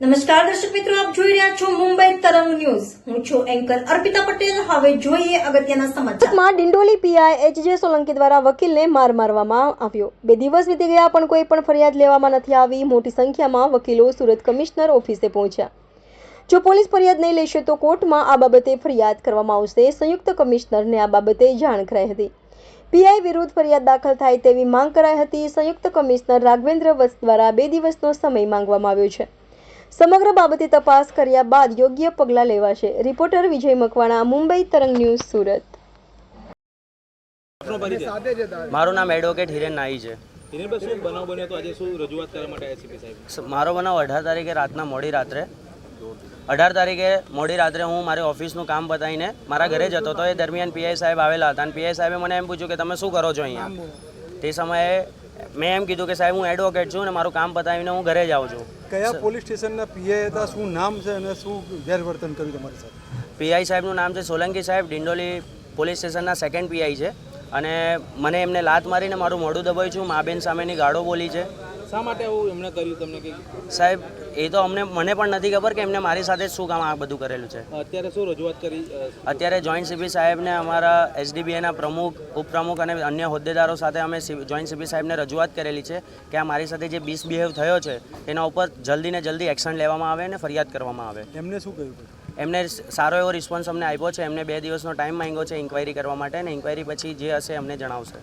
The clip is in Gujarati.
નમસ્કાર દર્શક મિત્રો, આપ જોઈ રહ્યા છો મુંબઈ તરંગ ન્યૂઝ. હું છું એન્કર અર્પિતા પટેલ. હવે જોઈએ અગત્યના સમાચાર. માં ડિંડોલી પીઆઈ એચ.જે. સોલંકી દ્વારા વકીલને માર મારવામાં આવ્યો. 2 દિવસ વીતી ગયા પણ કોઈ પણ ફરિયાદ લેવામાં નથી આવી. મોટી સંખ્યામાં વકીલો સુરત કમિશનર ઓફિસે પહોંચ્યા. જો પોલીસ ફરિયાદ નહીં લેશે તો કોર્ટમાં આ બાબતે ફરિયાદ કરવામાં આવશે. સંયુક્ત કમિશનરને આ બાબતે જાણ કરાઈ હતી. પીઆઈ વિરુદ્ધ ફરિયાદ દાખલ થાય તેવી માંગ કરાઈ હતી. સંયુક્ત કમિશનર રાઘવેન્દ્ર વત્સ દ્વારા 2 દિવસનો સમય માંગવામાં આવ્યો છે. સમગ્ર બાબતે તપાસ કર્યા બાદ યોગ્ય પગલાં લેવાશે. રિપોર્ટર વિજય મકવાણા, મુંબઈ તરંગ ન્યૂઝ, સુરત. મારું નામ એડવોકેટ હિરેન નાઈ છે. મારો બનાવ 18 તારીખે રાતના મોડી રાત્રે 18 તારીખે મોડી રાત્રે હું મારી ઓફિસનું કામ પતાવીને મારા ઘરે જતો હતો. એ દરમિયાન પીઆઈ સાહેબ આવેલા હતા અને પીઆઈ સાહેબે મને એમ પૂછ્યું કે તમે શું કરો છો અહીંયા. તે સમયે મેં એમ કીધું કે સાહેબ હું એડવોકેટ છું અને મારું કામ પતાવીને હું ઘરે જાઉં છું. કયા પોલીસ સ્ટેશનના પીઆઈ હતા, શું નામ છે અને શું ગેરવર્તન કર્યું તમારી સાથે? પીઆઈ સાહેબનું નામ છે સોલંકી સાહેબ. ડિંડોલી પોલીસ સ્ટેશનના 2nd પીઆઈ છે અને મને એમને લાત મારીને મારું મોઢું દબાવ્યું છું. મા બેન સામેની ગાળો બોલી છે. શા માટે આવું એમણે કર્યું તમને કે? સાહેબ એ તો મને પણ નથી ખબર કે એમને મારી સાથે શું કામ આ બધું કરેલું છે. અત્યારે શું રજૂઆત કરી? અત્યારે જોઈન્ટ સીપી સાહેબને, અમારા એસડીબીએના પ્રમુખ, ઉપપ્રમુખ અને અન્ય હોદ્દેદારો સાથે અમે જોઈન્ટ સીપી સાહેબને રજૂઆત કરેલી છે કે આ મારી સાથે જે મિસબિહેવ થયો છે એના ઉપર જલ્દી ને જલ્દી એક્શન લેવામાં આવે અને ફરિયાદ કરવામાં આવે. એમને શું કહ્યું? એમને સારો એવો રિસ્પોન્સ અમને આપ્યો છે. એમને 2 દિવસનો ટાઈમ માંગ્યો છે ઇન્ક્વાયરી કરવા માટે અને ઇન્ક્વાયરી પછી જે હશે અમને જણાવશે.